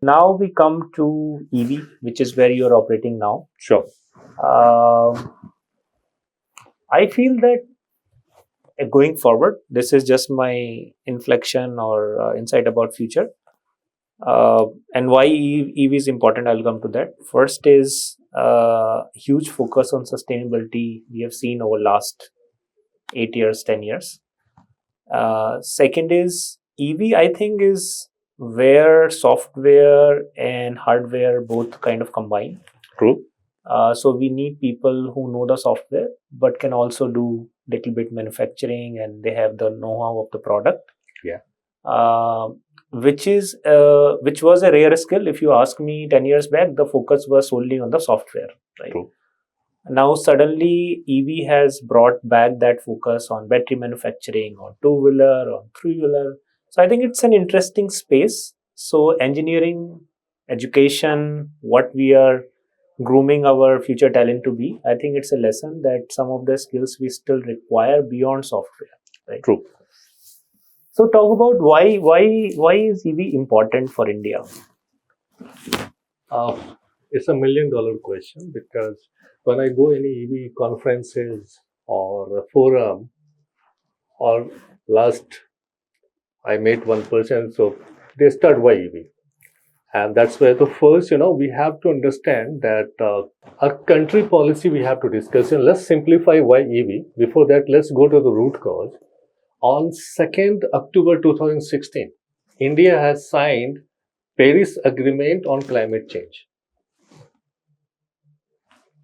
Now we come to EV, which is where you're operating now. Sure. Um I feel that going forward, this is just my inflection or insight about future. And why EV is important, I'll come to that. First is huge focus on sustainability we have seen over last 8 years, 10 years. Second is EV, I think, is where software and hardware both kind of combine. True. So we need people who know the software but can also do little bit manufacturing, and they have the know-how of the product. Yeah. Uh, which was a rare skill. If you ask me, 10 years back, the focus was solely on the software. Right. True. Now suddenly EV has brought back that focus on battery manufacturing, on two-wheeler, on three-wheeler. So I think it's an interesting space. So engineering, education, what we are grooming our future talent to be, I think it's a lesson that some of the skills we still require beyond software. Right. True. So talk about why is EV important for India? It's $1 million question, because when I go any EV conferences or a forum, or last I met one person, so they start why EV. And that's where the first, we have to understand that our country policy we have to discuss. And let's simplify why EV. Before that, let's go to the root cause. On 2nd October 2016, India has signed Paris Agreement on climate change.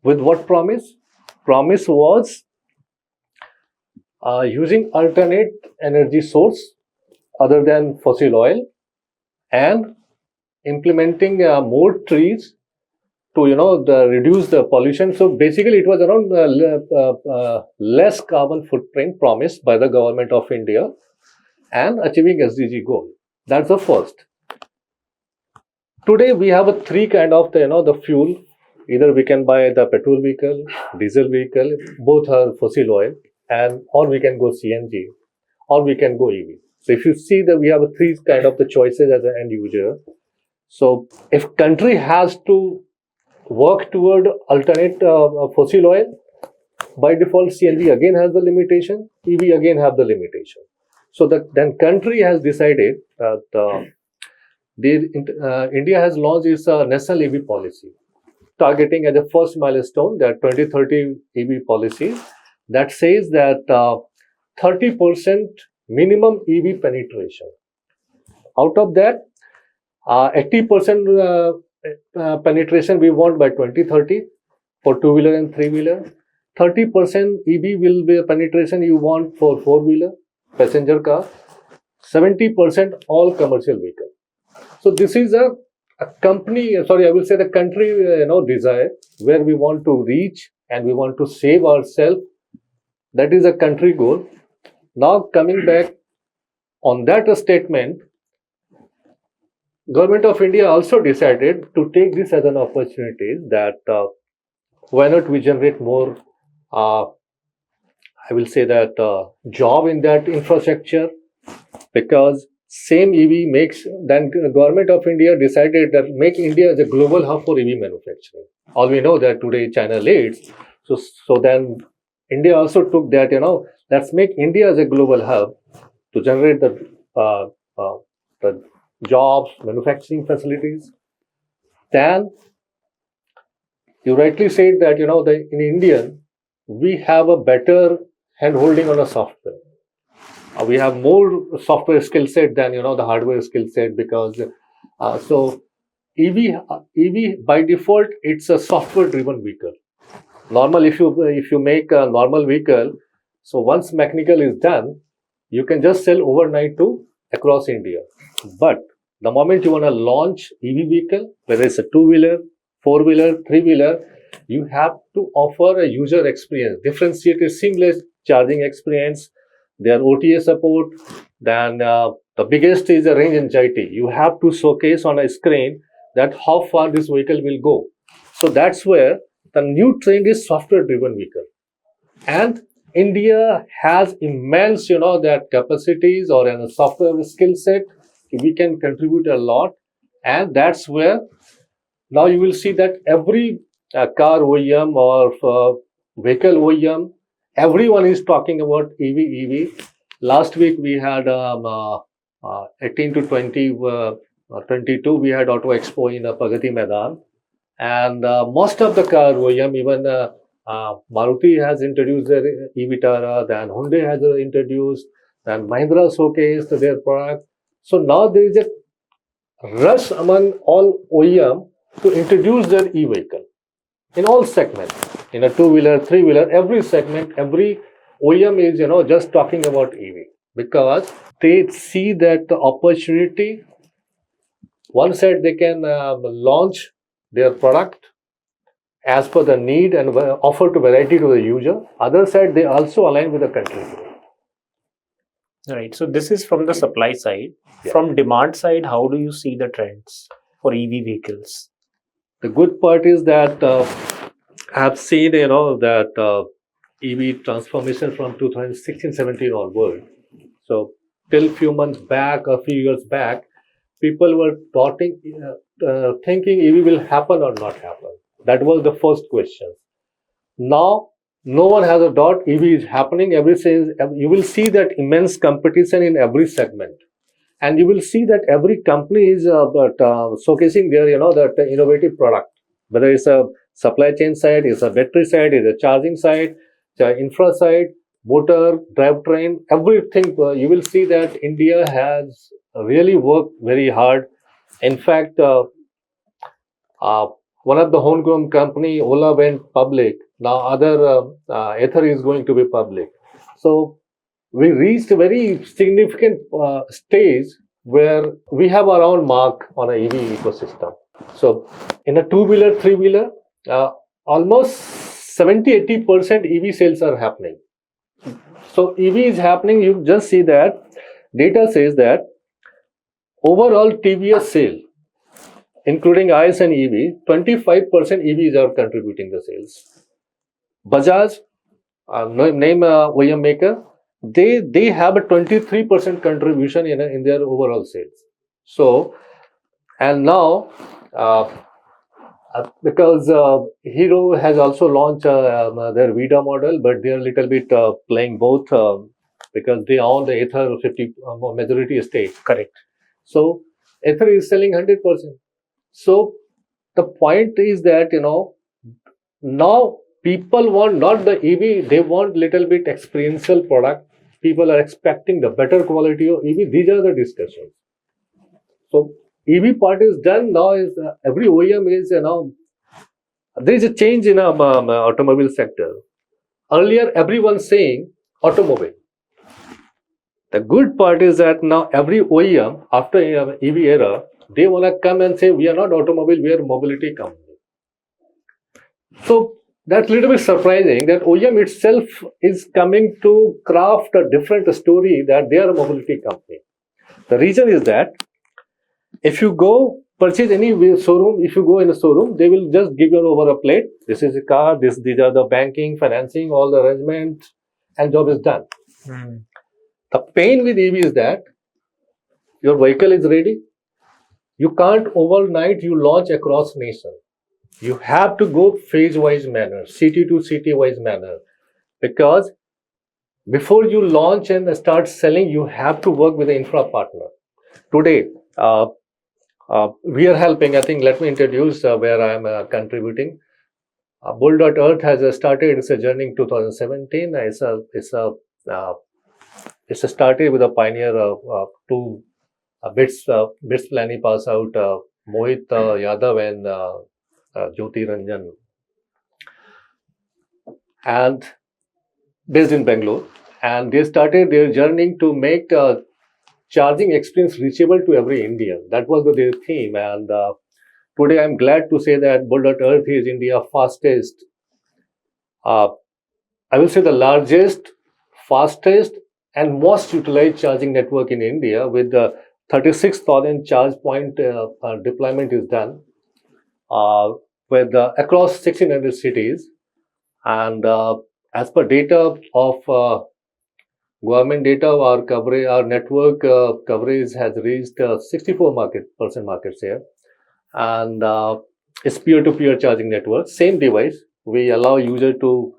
With what promise? Promise was using alternate energy source other than fossil oil, and implementing more trees to reduce the pollution. So basically, it was around less carbon footprint promised by the government of India, and achieving SDG goal. That's the first. Today we have a three kind of the fuel. Either we can buy the petrol vehicle, diesel vehicle, both are fossil oil, and or we can go CNG, or we can go EV. So if you see that we have a three kind of the choices as an end user. So if country has to work toward alternate fossil oil, by default CNG again has the limitation, EV again have the limitation. So that then country has decided that India has launched its national EV policy, targeting as a first milestone that 2030 EV policy that says that 30% minimum EV penetration. Out of that, 80% penetration we want by 2030 for two-wheeler and three-wheeler. 30% EV will be a penetration you want for four-wheeler, passenger car. 70% all commercial vehicle. So this is a company, sorry, I will say the country, desire where we want to reach, and we want to save ourselves. That is a country goal. Now coming back on that statement, Government of India also decided to take this as an opportunity that why not we generate more, I will say that job in that infrastructure, because same EV makes, then Government of India decided that make India as a global hub for EV manufacturing. All we know that today China leads, so then India also took that, let's make India as a global hub to generate the jobs, manufacturing facilities. Then you rightly said that in India we have a better hand holding on a software. We have more software skill set than the hardware skill set, because so EV by default it's a software driven vehicle. Normal, if you make a normal vehicle, so once mechanical is done, you can just sell overnight to across India. But the moment you want to launch EV vehicle, whether it's a two-wheeler, four-wheeler, three-wheeler, you have to offer a user experience, differentiated, seamless charging experience. Their OTA support. Then the biggest is the range anxiety. You have to showcase on a screen that how far this vehicle will go. So that's where the new trend is software-driven vehicle, and India has immense, that capacities or a software skill set. We can contribute a lot, And that's where now you will see that every car OEM or vehicle OEM, everyone is talking about EV. Last week we had 18 to 20, 22, we had Auto Expo in Pagati Maidan. And most of the car OEM, even Maruti has introduced their EV Tara, then Hyundai has introduced, then Mahindra showcased their product. So now there is a rush among all OEM to introduce their e-vehicle in all segments, in a two-wheeler, three-wheeler, every segment, every OEM is just talking about EV because they see that the opportunity. One side they can launch their product as per the need and offer to variety to the user. Other side they also align with the country. Right. So this is from the supply side. Yeah. From demand side, how do you see the trends for EV vehicles? The good part is that I have seen, that EV transformation from 2016-17 onward. So till few months back, a few years back, people were thinking EV will happen or not happen. That was the first question. Now, no one has a doubt EV is happening. You will see that immense competition in every segment. And you will see that every company is showcasing their, that innovative product, whether it's a supply chain side, it's a battery side, it's a charging side, the infra side, motor, drivetrain, everything. You will see that India has really worked very hard. In fact, one of the homegrown company, Ola, went public. Now, Ather is going to be public. So we reached a very significant stage where we have our own mark on an EV ecosystem. So in a two-wheeler, three-wheeler, almost 70-80% EV sales are happening. So EV is happening. You just see that data says that overall TVS sale, including ICE and EV, 25% EVs are contributing the sales. Bajaj, name OEM maker, they have a 23% contribution in their overall sales. So, and now because Hero has also launched their Vida model, but they are a little bit playing both because they own the Ather 50 majority stake. Correct. So Ather is selling 100%. So the point is that now people want not the EV, they want little bit experiential product. People are expecting the better quality of EV. These are the discussions. So EV part is done. Now is every OEM is there is a change in automobile sector. Earlier everyone saying automobile. The good part is that now every OEM after EV era, they want to come and say we are not automobile, we are mobility company. So that's a little bit surprising that OEM itself is coming to craft a different story that they are a mobility company. The reason is that if you go purchase any showroom, if you go in a showroom, they will just give you over a plate. This is a car, these are the banking, financing, all the arrangements, and job is done. The pain with EV is that your vehicle is ready. You can't overnight you launch across nation. You have to go phase-wise manner, city to city-wise manner, because before you launch and start selling, you have to work with the infra partner. Today, we are helping. I think let me introduce where I am contributing. Bolt.Earth has started its journey in 2017. It's started with a pioneer two bits planning pass out Mohit Yadav and Jyoti Ranjan, and based in Bangalore, and they started their journey to make charging experience reachable to every Indian. That was their theme, and today I'm glad to say that Bolt.Earth is India's fastest, I will say the largest, fastest, and most utilized charging network in India, with the 36,000 charge point deployment is done with across 1,600 cities, and as per data of government data, our network coverage has reached 64% market share. and it's peer-to-peer charging network. Same device. We allow user to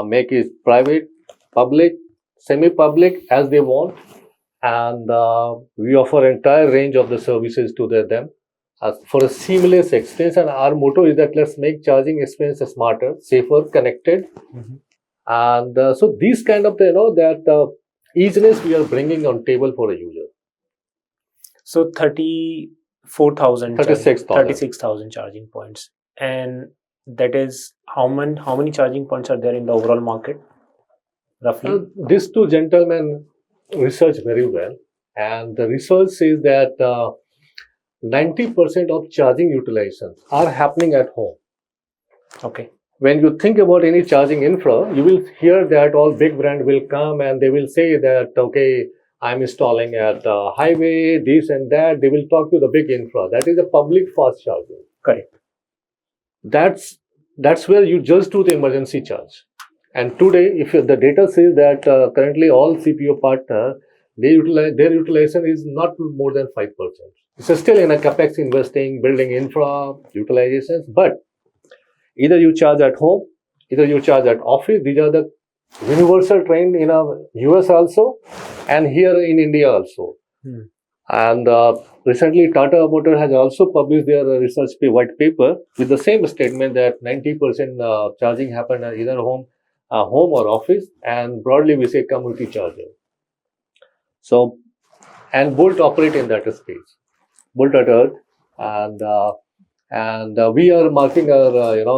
make it private, public, semi-public as they want, and we offer entire range of the services to them for a seamless experience. And our motto is that let's make charging experience smarter, safer, connected, and so these kind of that easiness we are bringing on table for a user. So 34,000, 36,000. 36,000 charging points, and that is how many charging points are there in the overall market, roughly? These two gentlemen research very well, and the research says that 90% of charging utilizations are happening at home. Okay. When you think about any charging infra, you will hear that all big brand will come and they will say that, okay, I'm installing at highway, this and that. They will talk to the big infra. That is a public fast charging. Correct. That's where you just do the emergency charge. And today, if the data says that currently all CPO partner, their utilization is not more than 5%. It's still in a capex investing, building infra utilizations, but either you charge at home, either you charge at office. These are the universal trend in US also, and here in India also. And recently, Tata Motor has also published their research white paper with the same statement that 90% charging happen at either home or office, and broadly we say community charger. So, and Bolt operate in that space, Bolt.Earth, and we are marking our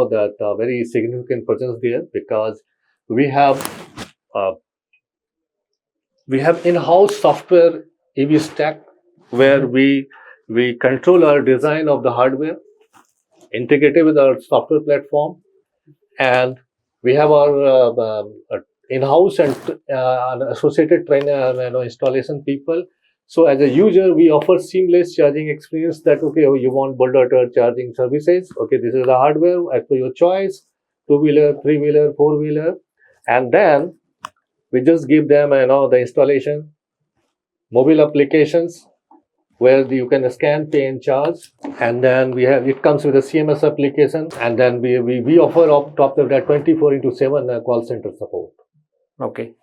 that very significant presence there because we have in-house software EV stack where we control our design of the hardware integrated with our software platform, and we have our in-house and associated trainer installation people. So as a user, we offer seamless charging experience that, okay, you want Bolt.Earth charging services. Okay, this is the hardware as per your choice, two-wheeler, three-wheeler, four-wheeler. And then we just give them, the installation, mobile applications where you can scan, pay and charge. And then it comes with a CMS application. And then we offer on top of that 24/7 call center support. Okay.